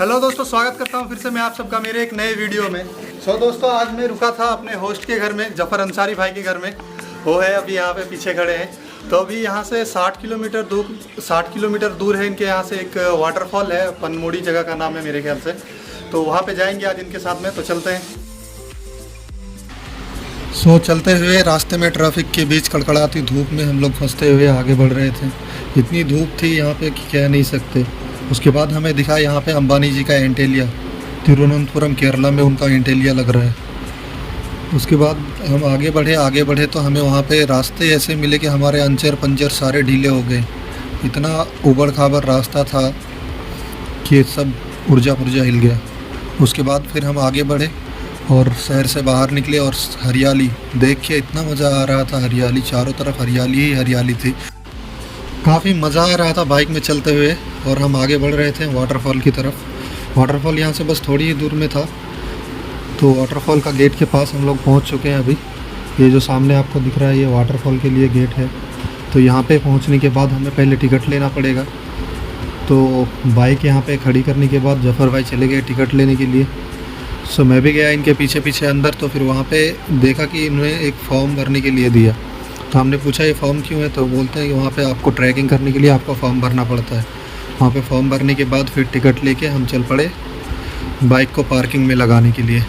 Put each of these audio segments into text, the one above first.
Hello दोस्तों, स्वागत करता हूं फिर से मैं आप सबका मेरे एक नए वीडियो में। दोस्तों, आज मैं रुका था अपने होस्ट के घर में, जफ़र अंसारी भाई के घर में। वो है अभी यहाँ पे पीछे खड़े हैं। तो अभी यहाँ से 60 किलोमीटर दूर है इनके यहाँ से एक वाटरफॉल है, पनमोड़ी जगह का नाम है मेरे ख्याल से। तो वहाँ पे जाएंगे आज इनके साथ में, तो चलते हैं। चलते हुए रास्ते में ट्रैफिक के बीच कड़कड़ाती धूप में हम लोग फंसते हुए आगे बढ़ रहे थे। इतनी धूप थी यहाँ पे कि कह नहीं सकते। उसके बाद हमें दिखा यहाँ पे अंबानी जी का एंटेलिया, तिरुवनंतपुरम केरला में उनका एंटेलिया लग रहा है। उसके बाद हम आगे बढ़े तो हमें वहाँ पे रास्ते ऐसे मिले कि हमारे अंचर पंचर सारे ढीले हो गए। इतना उबड़ खाबड़ रास्ता था कि सब पुर्जा हिल गया। उसके बाद फिर हम आगे बढ़े और शहर से बाहर निकले और हरियाली देख के इतना मज़ा आ रहा था। हरियाली, चारों तरफ हरियाली ही हरियाली थी। काफ़ी मज़ा आ रहा था बाइक में चलते हुए। और हम आगे बढ़ रहे थे वाटरफॉल की तरफ। वाटरफॉल यहाँ से बस थोड़ी ही दूर में था। तो वाटरफॉल का गेट के पास हम लोग पहुँच चुके हैं अभी। ये जो सामने आपको दिख रहा है ये वाटरफॉल के लिए गेट है। तो यहाँ पे पहुँचने के बाद हमें पहले टिकट लेना पड़ेगा। तो बाइक यहाँ पे खड़ी करने के बाद जफ़र भाई चले गए टिकट लेने के लिए। मैं भी गया इनके पीछे अंदर। तो फिर वहाँ पे देखा कि इन्होंने एक फॉर्म भरने के लिए दिया। तो हमने पूछा ये फॉर्म क्यों है, तो बोलते हैं कि वहाँ पे आपको ट्रैकिंग करने के लिए आपको फॉर्म भरना पड़ता है। वहाँ पे फॉर्म भरने के बाद फिर टिकट लेके हम चल पड़े बाइक को पार्किंग में लगाने के लिए।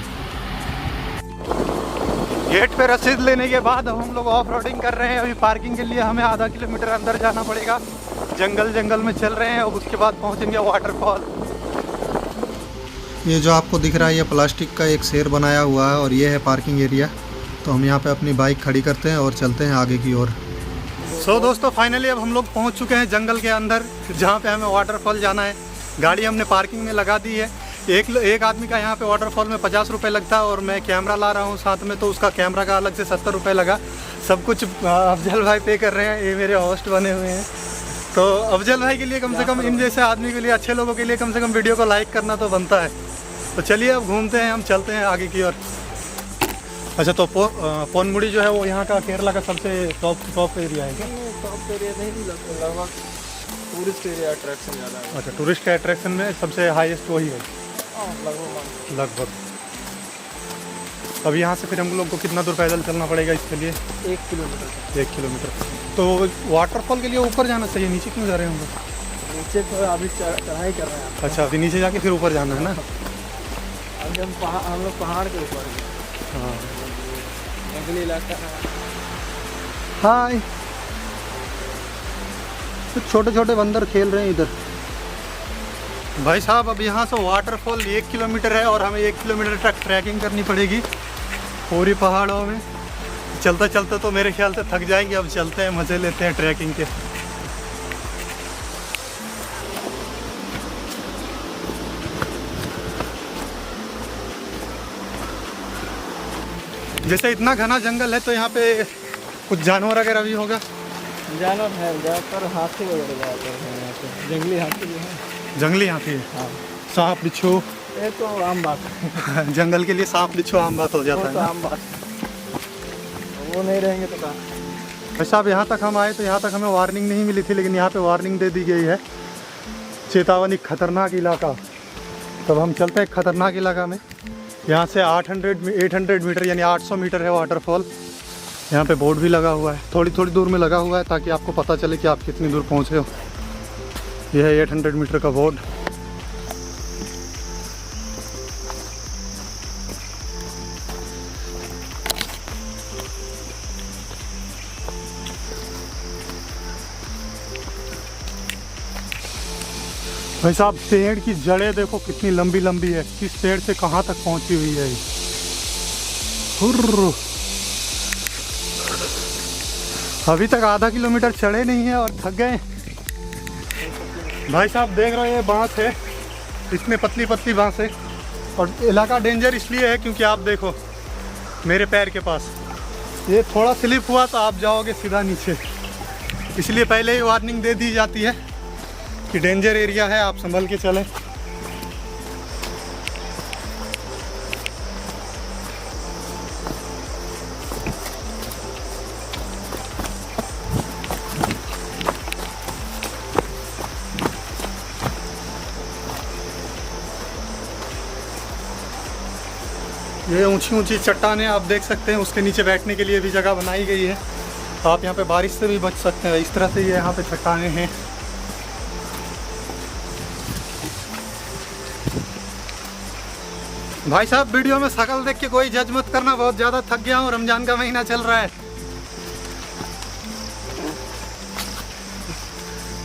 गेट पे रसीद लेने के बाद हम लोग ऑफ रोडिंग कर रहे हैं। अभी पार्किंग के लिए हमें आधा किलोमीटर अंदर जाना पड़ेगा। जंगल में चल रहे हैं और उसके बाद पहुँचेंगे वाटरफॉल। ये जो आपको दिख रहा है ये प्लास्टिक का एक शेर बनाया हुआ है और ये है पार्किंग एरिया। तो हम यहाँ पे अपनी बाइक खड़ी करते हैं और चलते हैं आगे की ओर। दोस्तों, फाइनली अब हम लोग पहुँच चुके हैं जंगल के अंदर, जहाँ पे हमें वाटरफॉल जाना है। गाड़ी हमने पार्किंग में लगा दी है। एक आदमी का यहाँ पे वाटरफॉल में 50 रुपये लगता है और मैं कैमरा ला रहा हूँ साथ में, तो उसका कैमरा का अलग से 70 रुपये लगा। सब कुछ अफजल भाई पे कर रहे हैं, ये मेरे होस्ट बने हुए हैं। तो अफजल भाई के लिए कम से कम, इन जैसे आदमी के लिए, अच्छे लोगों के लिए कम से कम वीडियो को लाइक करना तो बनता है। तो चलिए अब घूमते हैं, हम चलते हैं आगे की ओर। अच्छा, तो पनमुड़ी जो है वो यहाँ का केरला का सबसे टॉप एरिया है क्या? टॉप एरिया नहीं, लगभग टूरिस्ट एरिया अट्रैक्शन ज़्यादा है। अच्छा, टूरिस्ट के अट्रैक्शन में सबसे हाईएस्ट वही है लगभग। अब यहाँ से फिर हम लोग को कितना दूर पैदल चलना पड़ेगा इसके लिए? 1 किलोमीटर। 1 किलोमीटर। तो वाटरफॉल के लिए ऊपर जाना चाहिए, नीचे क्यों जा रहे हैं हम लोग? नीचे तो अभी चढ़ाई कर रहे हैं। अच्छा, अभी नीचे जाके फिर ऊपर जाना है ना? अभी हम लोग पहाड़ के ऊपर हैं। हाँ, जंगली इलाका है। हाय, छोटे बंदर खेल रहे हैं इधर। भाई साहब, अब यहाँ से वाटरफॉल 1 किलोमीटर है और हमें 1 किलोमीटर तक ट्रैकिंग करनी पड़ेगी पूरी पहाड़ों में। चलते तो मेरे ख्याल से थक जाएंगे। अब चलते हैं, मज़े लेते हैं ट्रैकिंग के। जैसे इतना घना जंगल है तो यहाँ पे कुछ जानवर वगैरह भी होगा। जानवर है, ज़्यादातर हाथी वगैरह जाते हैं यहाँ पे। जंगली हाथी जो है। जंगली हाथी है? हाँ। सांप बिच्छू? ये तो आम बात है। जंगल के लिए सांप बिच्छू आम बात हो जाता है। तो आम बात, वो नहीं रहेंगे तो कहाँ। भाई साहब, यहाँ तक हम आए तो यहाँ तक हमें वार्निंग नहीं मिली थी, लेकिन यहाँ पे वार्निंग दे दी गई है, चेतावनी खतरनाक इलाका। तब हम चलते हैं खतरनाक इलाका में। यहाँ से 800 मीटर यानी 800 मीटर है वाटरफॉल। यहाँ पे बोर्ड भी लगा हुआ है, थोड़ी दूर में लगा हुआ है, ताकि आपको पता चले कि आप कितनी दूर पहुँचे हो। यह है 800 मीटर का बोर्ड। भाई साहब, पेड़ की जड़ें देखो कितनी लंबी है। किस पेड़ से कहाँ तक पहुँची हुई है। अभी तक आधा किलोमीटर चढ़े नहीं है और थक गए। भाई साहब, देख रहे हैं ये बांस है, इसमें पतली बांस है। और इलाका डेंजर इसलिए है क्योंकि आप देखो मेरे पैर के पास, ये थोड़ा स्लिप हुआ तो आप जाओगे सीधा नीचे। इसलिए पहले ही वार्निंग दे दी जाती है कि डेंजर एरिया है, आप संभल के चलें। ये ऊंची ऊंची चट्टानें आप देख सकते हैं, उसके नीचे बैठने के लिए भी जगह बनाई गई है। आप यहाँ पे बारिश से भी बच सकते हैं। इस तरह से ये यहाँ पे चट्टानें हैं। भाई साहब वीडियो में शक्ल देख के कोई जज मत करना, बहुत ज़्यादा थक गया हूँ, रमज़ान का महीना चल रहा है।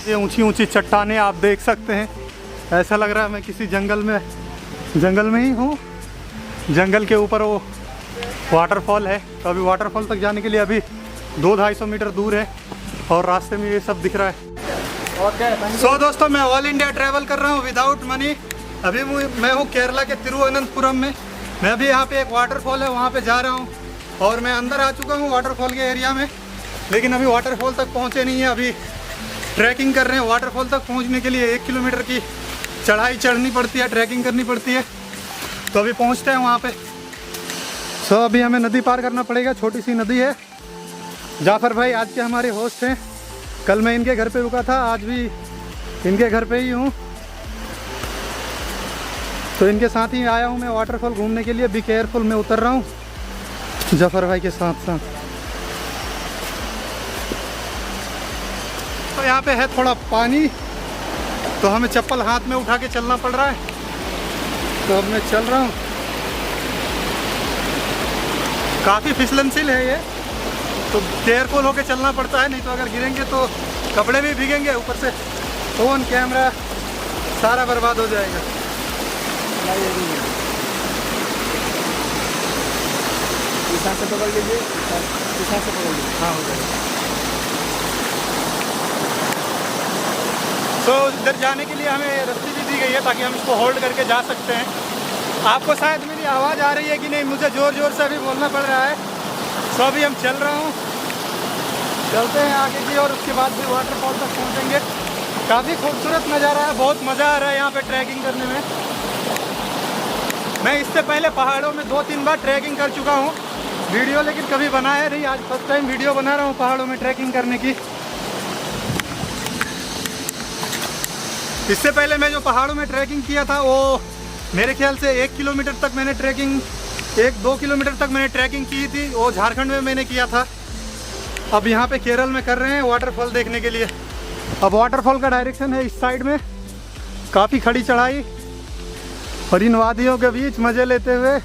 ये ऊंची ऊंची चट्टानें आप देख सकते हैं, ऐसा लग रहा है मैं किसी जंगल में ही हूँ। जंगल के ऊपर वो वाटरफॉल है। तो अभी वाटरफॉल तक जाने के लिए अभी 200-250 मीटर दूर है और रास्ते में ये सब दिख रहा है। सो दोस्तों, मैं ऑल इंडिया ट्रैवल कर रहा हूँ विदाउट मनी। अभी मैं हूँ केरला के तिरुवनंतपुरम में। मैं अभी यहाँ पे एक वाटरफॉल है वहाँ पे जा रहा हूँ और मैं अंदर आ चुका हूँ वाटरफॉल के एरिया में, लेकिन अभी वाटरफॉल तक पहुँचे नहीं है। अभी ट्रैकिंग कर रहे हैं। वाटरफॉल तक पहुँचने के लिए 1 किलोमीटर की चढ़ाई चढ़नी पड़ती है, ट्रैकिंग करनी पड़ती है। तो अभी पहुँचते हैं वहाँ पे। सो अभी हमें नदी पार करना पड़ेगा, छोटी सी नदी है। जाफ़र भाई आज के हमारे होस्ट हैं। कल मैं इनके घर पे रुका था, आज भी इनके घर पे ही हूँ। तो इनके साथ ही आया हूँ मैं वाटरफॉल घूमने के लिए। बी केयरफुल, मैं उतर रहा हूँ जाफ़र भाई के साथ साथ। तो यहाँ पे है थोड़ा पानी, तो हमें चप्पल हाथ में उठा के चलना पड़ रहा है। तो अब मैं चल रहा हूँ। काफ़ी फिसलनशील है ये, तो केयरफुल होके चलना पड़ता है, नहीं तो अगर गिरेंगे तो कपड़े भी भीगेंगे, ऊपर से फ़ोन कैमरा सारा बर्बाद हो जाएगा। से पकड़ लीजिए, से पकड़ लीजिए। हाँ हो जाएगा। तो इधर जाने के लिए हमें रस्सी भी दी गई है ताकि हम इसको होल्ड करके जा सकते हैं। आपको शायद मेरी आवाज़ आ रही है कि नहीं, मुझे ज़ोर ज़ोर से अभी बोलना पड़ रहा है। तो अभी हम चल रहा हूँ, चलते हैं आगे की और उसके बाद फिर वाटरफॉल तक पहुँचेंगे। काफ़ी खूबसूरत नज़ारा है, बहुत मज़ा आ रहा है यहाँ पे ट्रैकिंग करने में। मैं इससे पहले पहाड़ों में 2-3 बार ट्रैकिंग कर चुका हूँ वीडियो, लेकिन कभी बनाया नहीं। आज फर्स्ट टाइम वीडियो बना रहा हूँ पहाड़ों में ट्रैकिंग करने की। इससे पहले मैं जो पहाड़ों में ट्रैकिंग किया था वो मेरे ख्याल से 1 किलोमीटर तक मैंने ट्रैकिंग, 1-2 किलोमीटर तक मैंने ट्रैकिंग की थी। वो झारखंड में मैंने किया था। अब यहाँ पे केरल में कर रहे हैं वाटरफॉल देखने के लिए। अब वाटरफॉल का डायरेक्शन है इस साइड में। काफ़ी खड़ी चढ़ाई और इन वादियों के बीच मज़े लेते हुए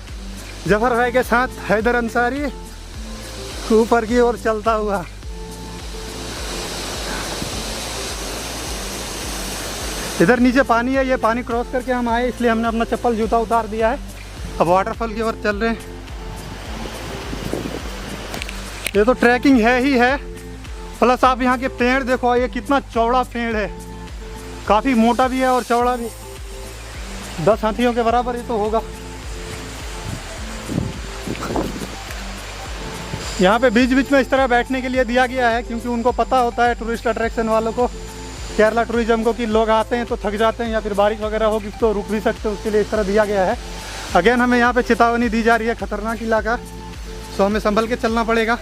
जफर भाई के साथ हैदर अंसारी ऊपर की ओर चलता हुआ। इधर नीचे पानी है, ये पानी क्रॉस करके हम आए, इसलिए हमने अपना चप्पल जूता उतार दिया है। अब वाटरफॉल की ओर चल रहे हैं। ये तो ट्रैकिंग है ही है, प्लस आप यहाँ के पेड़ देखो, ये कितना चौड़ा पेड़ है। काफ़ी मोटा भी है और चौड़ा भी, 10 हाथियों के बराबर ये तो होगा। यहाँ पे बीच बीच में इस तरह बैठने के लिए दिया गया है, क्योंकि उनको पता होता है टूरिस्ट अट्रैक्शन वालों को, केरला टूरिज्म को, कि लोग आते हैं तो थक जाते हैं या फिर बारिश वगैरह होगी तो रुक भी सकते हैं, उसके लिए इस तरह दिया गया है। अगेन हमें यहाँ पे चेतावनी दी जा रही है, खतरनाक इलाका, सो हमें संभल के चलना पड़ेगा।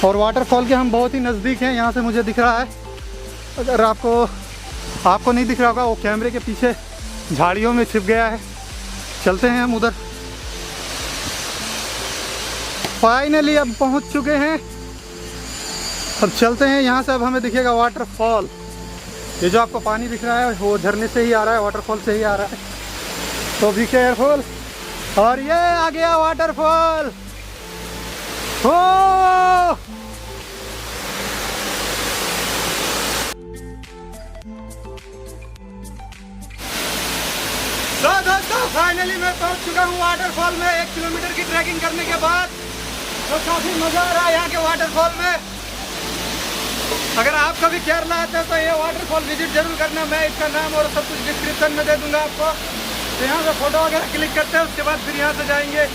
और वाटरफॉल के हम बहुत ही नज़दीक हैं, यहाँ से मुझे दिख रहा है। अगर आपको नहीं दिख रहा होगा, वो कैमरे के पीछे झाड़ियों में छिप गया है। चलते हैं हम उधर। फाइनली अब पहुँच चुके हैं। अब चलते हैं यहाँ से। अब हमें दिखेगा वाटरफॉल। ये जो आपको पानी दिख रहा है वो झरने से ही आ रहा है, वाटरफॉल से ही आ रहा है, तो बी केयरफुल। और ये आ गया वाटरफॉल। हो तो दोस्तों फाइनली मैं पहुंच चुका हूँ वाटरफॉल में। 1 किलोमीटर की ट्रैकिंग करने के बाद तो काफ़ी मज़ा आ रहा है यहाँ के वाटरफॉल में। अगर आप कभी केरला आते हैं तो ये वाटरफॉल विजिट जरूर करना। मैं इसका नाम और सब कुछ डिस्क्रिप्शन में दे दूंगा आपको। तो यहाँ से फ़ोटो वगैरह क्लिक करते हैं, उसके बाद फिर यहाँ से जाएंगे।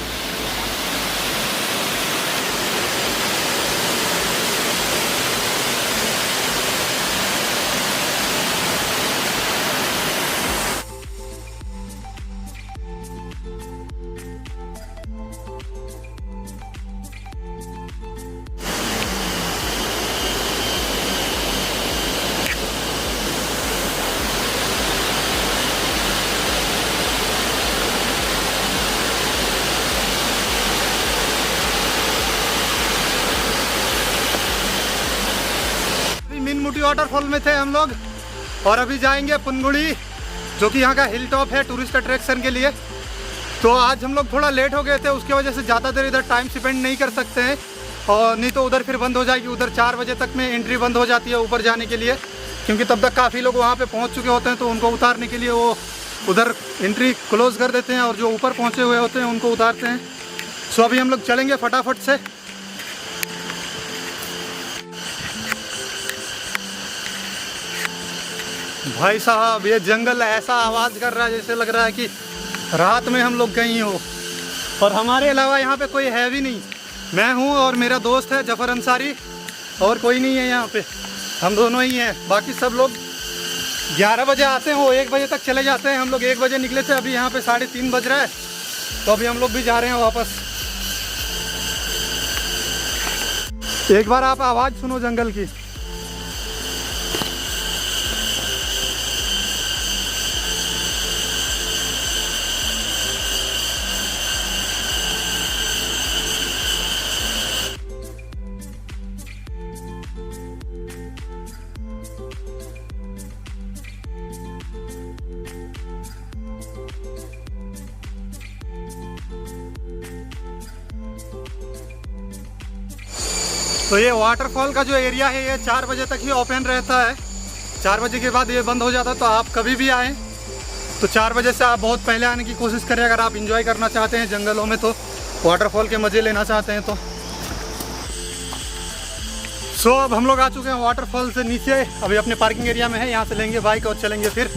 वाटरफॉल में थे हम लोग और अभी जाएंगे पुनगुड़ी, जो कि यहाँ का हिल टॉप है टूरिस्ट अट्रैक्शन के लिए। तो आज हम लोग थोड़ा लेट हो गए थे, उसकी वजह से ज़्यादा देर इधर टाइम स्पेंड नहीं कर सकते हैं, और नहीं तो उधर फिर बंद हो जाएगी। उधर 4 बजे तक में एंट्री बंद हो जाती है ऊपर जाने के लिए, क्योंकि तब तक काफ़ी लोग वहाँ पे पहुँच चुके होते हैं, तो उनको उतारने के लिए वो उधर एंट्री क्लोज़ कर देते हैं और जो ऊपर पहुँचे हुए होते हैं उनको उतारते हैं। सो अभी हम लोग चलेंगे फटाफट से। भाई साहब ये जंगल ऐसा आवाज़ कर रहा है जैसे लग रहा है कि रात में हम लोग कहीं हो, और हमारे अलावा यहाँ पे कोई है भी नहीं। मैं हूँ और मेरा दोस्त है जफर अंसारी, और कोई नहीं है यहाँ पे, हम दोनों ही हैं। बाकी सब लोग 11 बजे आते हैं, वो 1 बजे तक चले जाते हैं। हम लोग 1 बजे निकले थे, अभी यहाँ पे 3:30 बज रहा है, तो अभी हम लोग भी जा रहे हैं वापस। एक बार आप आवाज़ सुनो जंगल की। तो ये वाटरफॉल का जो एरिया है ये 4 बजे तक ही ओपन रहता है। 4 बजे के बाद ये बंद हो जाता है। तो आप कभी भी आएँ तो 4 बजे से आप बहुत पहले आने की कोशिश करें, अगर आप इंजॉय करना चाहते हैं जंगलों में, तो वाटरफॉल के मज़े लेना चाहते हैं तो। सो अब हम लोग आ चुके हैं वाटरफॉल से नीचे, अभी अपने पार्किंग एरिया में है, यहाँ से लेंगे बाइक और चलेंगे फिर।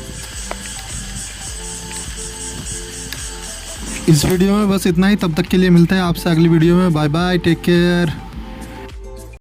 इस वीडियो में बस इतना ही, तब तक के लिए मिलते हैं आपसे अगली वीडियो में। Bye bye, take care.